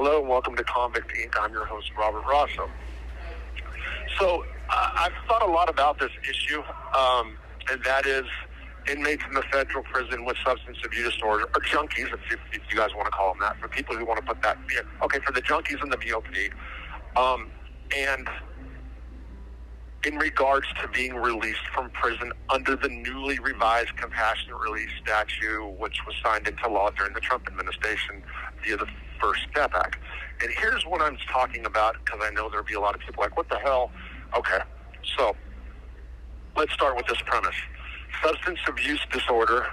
Hello and welcome to Convict Inc. I'm your host, Robert Rosso. So I've thought a lot about this issue, and that is inmates in the federal prison with substance abuse disorder, or junkies, if you guys want to call them that, for people who want to put that, for the junkies in the BOP, and in regards to being released from prison under the newly revised compassionate release statute, which was signed into law during the Trump administration via the First Step Act. And here's what I'm talking about, because I know there'll be a lot of people like, what the hell? Okay, so let's start with this premise. Substance abuse disorder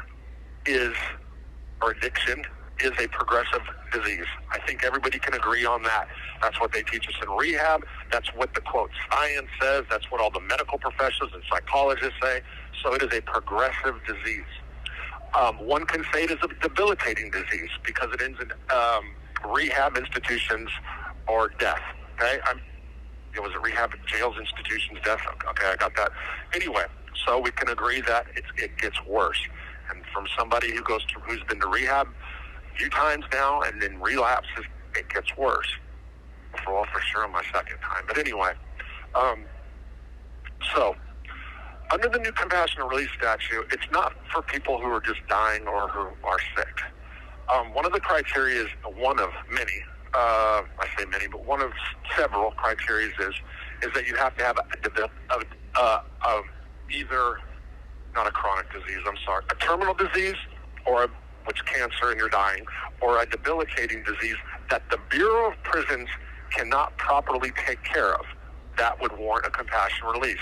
or addiction is a progressive disease. I think everybody can agree on that. That's what they teach us in rehab. That's what the, quote, science says. That's what all the medical professionals and psychologists say. So it is a progressive disease. One can say it is a debilitating disease because it ends in rehab institutions or death. Okay? Was it rehab, jails, institutions, death? Okay, I got that. Anyway, so we can agree that it gets worse. And from somebody who's been to rehab a few times now and then relapses, it gets worse. For sure on my second time. But anyway, so under the new compassionate release statute, it's not for people who are just dying or who are sick. One of the criteria is one of many. I say many, but one of several criteria is that you have to have either not a chronic disease, a terminal disease, which cancer and you're dying, or a debilitating disease that the Bureau of Prisons cannot properly take care of. That would warrant a compassionate release.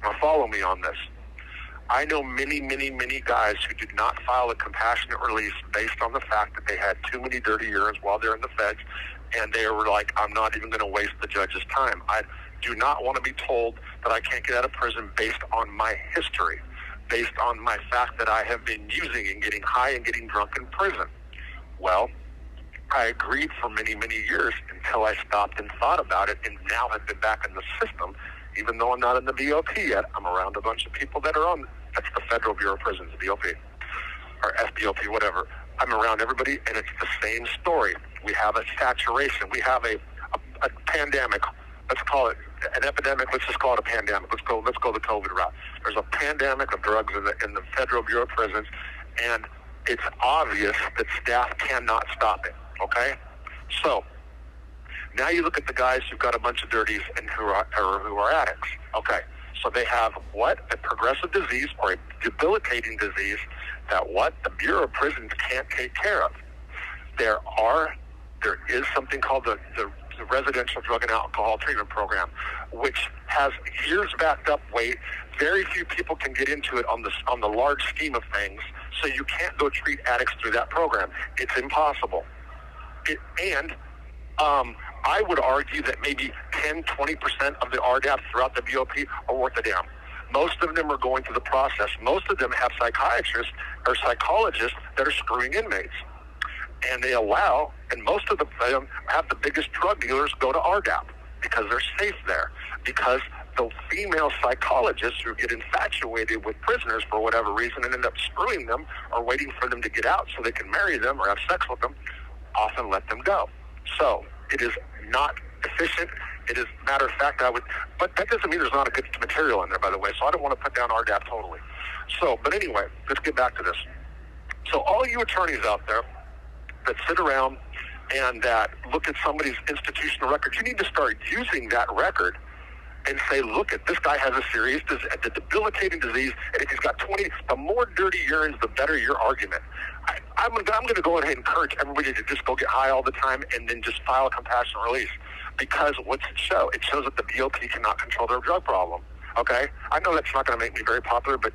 Now follow me on this. I know many, many, many guys who did not file a compassionate release based on the fact that they had too many dirty urines while they're in the feds, and they were like, I'm not even going to waste the judge's time. I do not want to be told that I can't get out of prison based on my history, based on my fact that I have been using and getting high and getting drunk in prison. Well, I agreed for many, many years until I stopped and thought about it, and now have been back in the system. Even though I'm not in the BOP yet, I'm around a bunch of people that are on, that's the Federal Bureau of Prisons, the BOP, or FBOP, whatever. I'm around everybody, and it's the same story. We have a saturation. We have a pandemic. Let's call it an epidemic. Let's just call it a pandemic. Let's go the COVID route. There's a pandemic of drugs in the Federal Bureau of Prisons, and it's obvious that staff cannot stop it. Okay? So now you look at the guys who've got a bunch of dirties and who are addicts. Okay. So they have what? A progressive disease or a debilitating disease that what? The Bureau of Prisons can't take care of. There is something called the Residential Drug and Alcohol Treatment Program, which has years backed up wait. Very few people can get into it on the large scheme of things, so you can't go treat addicts through that program. It's impossible. I would argue that maybe 10, 20% of the RDAPs throughout the BOP are worth a damn. Most of them are going through the process. Most of them have psychiatrists or psychologists that are screwing inmates. And they allow, and most of them have the biggest drug dealers go to RDAP because they're safe there. Because the female psychologists who get infatuated with prisoners for whatever reason and end up screwing them or waiting for them to get out so they can marry them or have sex with them, often let them go. So it is not efficient. It is, matter of fact, but that doesn't mean there's not a good material in there, by the way, so I don't want to put down RDAP totally. So, but anyway, let's get back to this. So all you attorneys out there that sit around and that look at somebody's institutional record, you need to start using that record and say, look, this guy has a serious, a debilitating disease, and if he's got 20, the more dirty urines, the better your argument. I'm going to go ahead and encourage everybody to just go get high all the time and then just file a compassionate release. Because what's it show? It shows that the BOP cannot control their drug problem. Okay? I know that's not going to make me very popular, but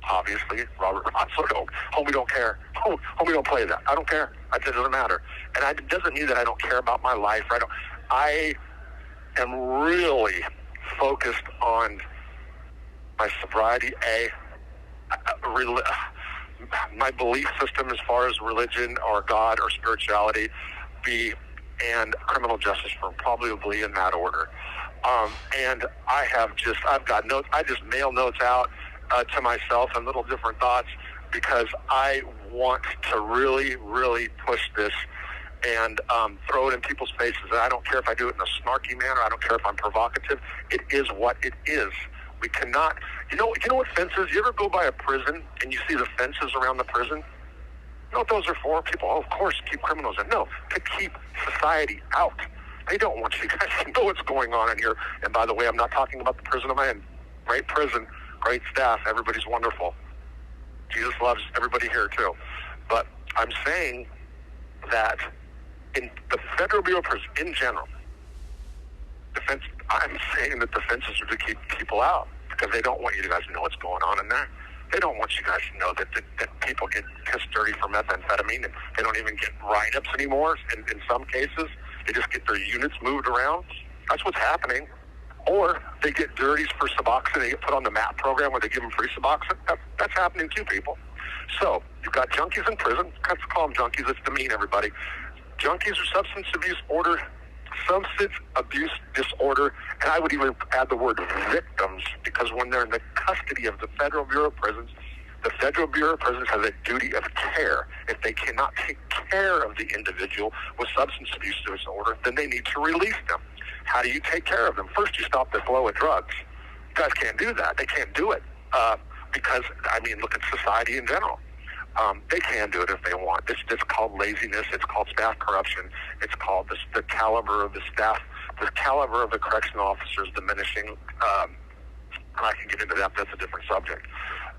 obviously, Robert Rosso, homie don't care. Homie don't play that. I don't care. It doesn't matter. And it doesn't mean that I don't care about my life. I am really focused on my sobriety, my belief system as far as religion or God or spirituality, and criminal justice reform, probably in that order. And I've got notes. I just mail notes out to myself and little different thoughts because I want to really, really push this and throw it in people's faces. And I don't care if I do it in a snarky manner. I don't care if I'm provocative. It is what it is. We cannot, you know what fences, you ever go by a prison and you see the fences around the prison? You know what those are for? People, oh, of course, keep criminals in. No, to keep society out. They don't want you guys to know what's going on in here. And by the way, I'm not talking about the prison I'm in. Great prison, great staff, everybody's wonderful. Jesus loves everybody here too. But I'm saying that in the Federal Bureau of Prisons in general, I'm saying that the fences are to keep people out because they don't want you guys to know what's going on in there. They don't want you guys to know that people get pissed dirty for methamphetamine, and they don't even get write-ups anymore. In some cases, they just get their units moved around. That's what's happening. Or they get dirties for Suboxone. They get put on the MAP program where they give them free Suboxone. That's happening too, people. So you've got junkies in prison. Let's call them junkies. Let's demean everybody. Junkies are substance abuse disorder, and I would even add the word victims, because when they're in the custody of the Federal Bureau of Prisons, the Federal Bureau of Prisons has a duty of care. If they cannot take care of the individual with substance abuse disorder, then they need to release them. How do you take care of them? First, you stop the flow of drugs. You guys can't do that. They can't do it because, I mean, look at society in general. They can do it if they want. It's called laziness. It's called staff corruption. It's called the caliber of the staff, the caliber of the correctional officers diminishing. And I can get into that. That's a different subject.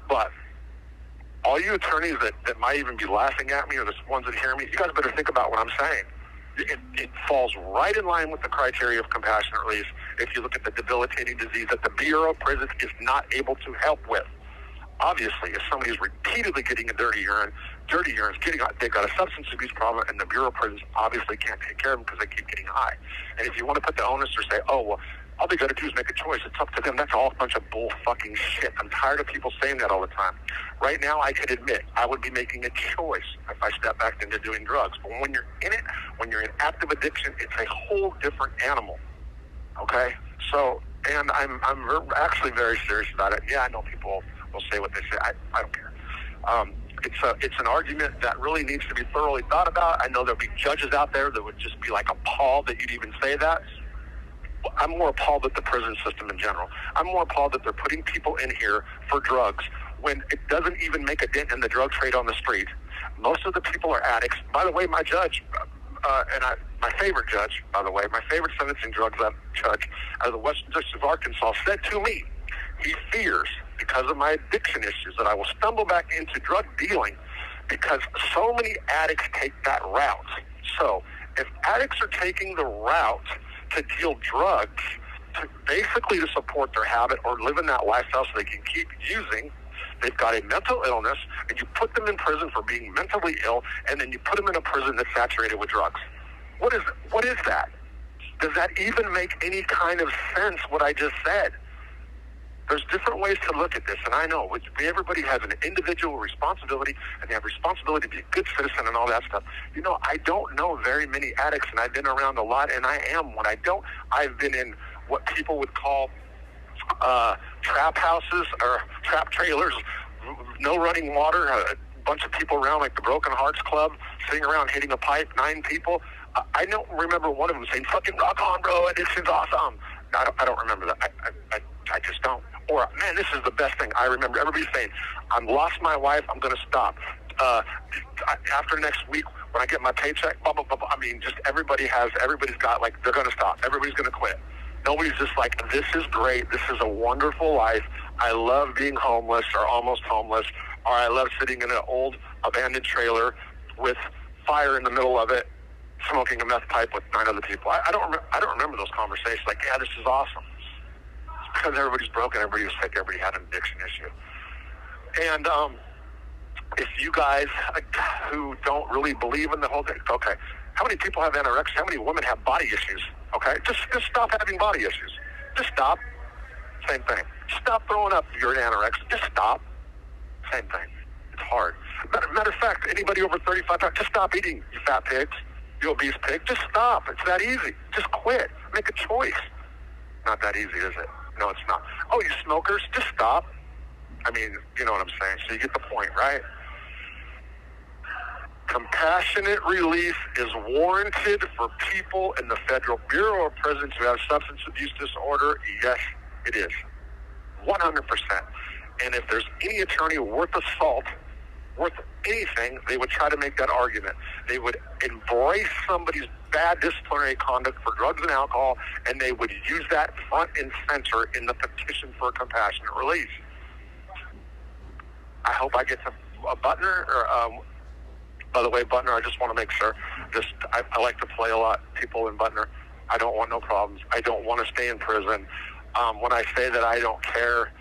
But all you attorneys that might even be laughing at me, or the ones that hear me, you guys better think about what I'm saying. It falls right in line with the criteria of compassionate release if you look at the debilitating disease that the Bureau of Prisons is not able to help with. Obviously, if somebody is repeatedly getting a dirty urine, they've got a substance abuse problem, and the Bureau of Prisons obviously can't take care of them because they keep getting high. And if you want to put the onus or say, oh, well, all they got to do is make a choice, it's up to them, that's all a bunch of bull fucking shit. I'm tired of people saying that all the time. Right now, I can admit I would be making a choice if I step back into doing drugs. But when you're in it, when you're in active addiction, it's a whole different animal. Okay? So, and I'm actually very serious about it. Yeah, I know people will say what they say. I don't care. It's an argument that really needs to be thoroughly thought about. I know there'll be judges out there that would just be like appalled that you'd even say that. I'm more appalled at the prison system in general. I'm more appalled that they're putting people in here for drugs when it doesn't even make a dent in the drug trade on the street. Most of the people are addicts. By the way, my judge, my favorite judge, by the way, my favorite sentencing judge out of the Western District of Arkansas said to me, he fears, because of my addiction issues, that I will stumble back into drug dealing because so many addicts take that route. So if addicts are taking the route to deal drugs, basically to support their habit or live in that lifestyle so they can keep using, they've got a mental illness, and you put them in prison for being mentally ill, and then you put them in a prison that's saturated with drugs. What is that? Does that even make any kind of sense, what I just said? There's different ways to look at this, and I know everybody has an individual responsibility, and they have responsibility to be a good citizen and all that stuff. You know, I don't know very many addicts, and I've been around a lot, and I am one. I've been in what people would call trap houses or trap trailers, no running water, a bunch of people around like the Broken Hearts Club, sitting around hitting a pipe, 9 people. I don't remember one of them saying, fucking rock on, bro, addiction's awesome. I don't remember that. I just don't. Or, man, this is the best thing. I remember everybody saying, I've lost my wife, I'm going to stop. After next week, when I get my paycheck, blah, blah, blah, blah. I mean, just everybody's got, like, they're going to stop. Everybody's going to quit. Nobody's just like, this is great. This is a wonderful life. I love being homeless or almost homeless. Or I love sitting in an old abandoned trailer with fire in the middle of it, smoking a meth pipe with 9 other people. I don't remember those conversations. Like, yeah, this is awesome. It's because everybody's broken, everybody was sick, everybody had an addiction issue. And if you guys who don't really believe in the whole thing, okay, how many people have anorexia? How many women have body issues? Okay, just stop having body issues. Just stop. Same thing. Stop throwing up if you're anorexic. Just stop. Same thing. It's hard. Matter of fact, anybody over 35 pounds, just stop eating, you fat pigs, you obese pig. Just stop. It's that easy. Just quit. Make a choice. Not that easy, is it? No, it's not. Oh, you smokers, just stop. I mean, you know what I'm saying. So you get the point, right? Compassionate release is warranted for people in the Federal Bureau of Prisons who have substance abuse disorder. Yes, it is. 100%. And if there's any attorney worth the salt, worth anything, they would try to make that argument. They would embrace somebody's bad disciplinary conduct for drugs and alcohol, and they would use that front and center in the petition for a compassionate release. I hope I get to Butner. By the way, Butner, I just want to make sure. I like to play a lot. People in Butner, I don't want no problems. I don't want to stay in prison. When I say that I don't care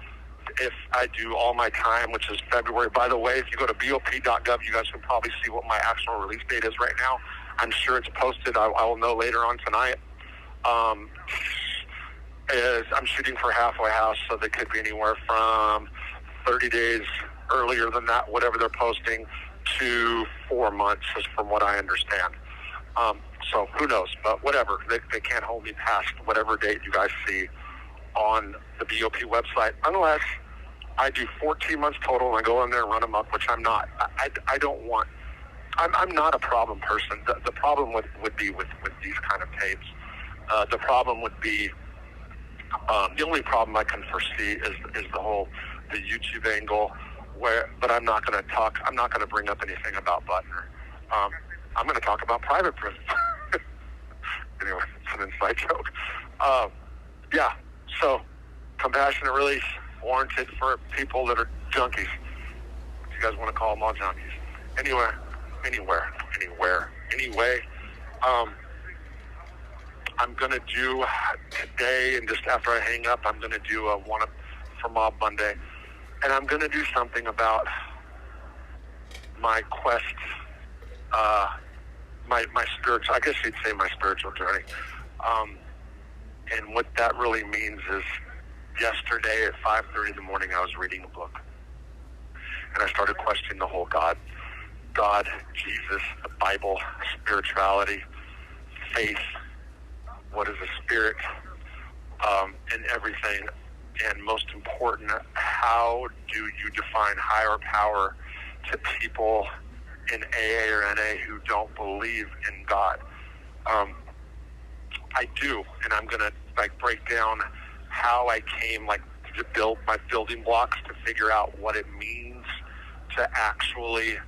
if I do all my time, which is February. By the way, if you go to bop.gov, you guys can probably see what my actual release date is right now. I'm sure it's posted. I will know later on tonight. I'm shooting for halfway house, so they could be anywhere from 30 days earlier than that, whatever they're posting, to 4 months, is from what I understand. So who knows? But whatever. They can't hold me past whatever date you guys see on the BOP website, unless I do 14 months total and I go in there and run them up, which I'm not. I don't want. I'm not a problem person. The problem would be with these kind of tapes. The problem would be, the only problem I can foresee is the YouTube angle, but I'm not going to talk. I'm not going to bring up anything about Butner. I'm going to talk about private prisons. Anyway, it's an inside joke. Yeah. So, compassionate release, warranted for people that are junkies. If you guys want to call them all junkies. Anyway, I'm going to do today, and just after I hang up, I'm going to do one for Mob Monday. And I'm going to do something about my quest, my spiritual, I guess you'd say my spiritual journey. And what that really means is, yesterday at 5:30 in the morning, I was reading a book. And I started questioning the whole God, Jesus, the Bible, spirituality, faith, what is a spirit, and everything. And most important, how do you define higher power to people in AA or NA who don't believe in God? I do, and I'm going to break down how I came to build my building blocks to figure out what it means to actually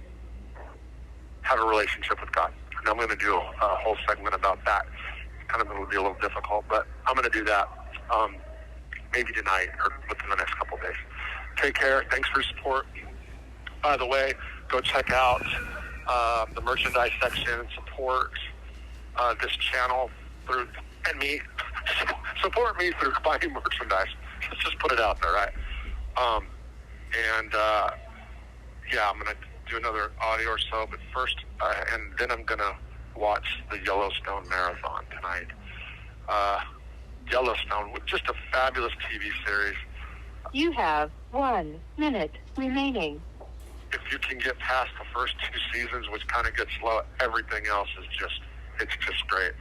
have a relationship with God. And I'm going to do a whole segment about that. Kind of will be a little difficult, but I'm going to do that maybe tonight or within the next couple of days. Take care. Thanks for your support. By the way, go check out the merchandise section and support this channel through, and me. Support me through buying merchandise. Let's just put it out there, right? Yeah, I'm going to do another audio or so, but first, and then I'm going to watch the Yellowstone Marathon tonight. Yellowstone, with just a fabulous TV series. You have 1 minute remaining. If you can get past the first 2 seasons, which kind of gets slow, everything else is it's just great.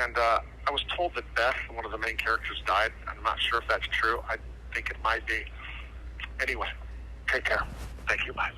And I was told that Beth, one of the main characters, died. I'm not sure if that's true. I think it might be. Anyway, take care. Thank you. Bye.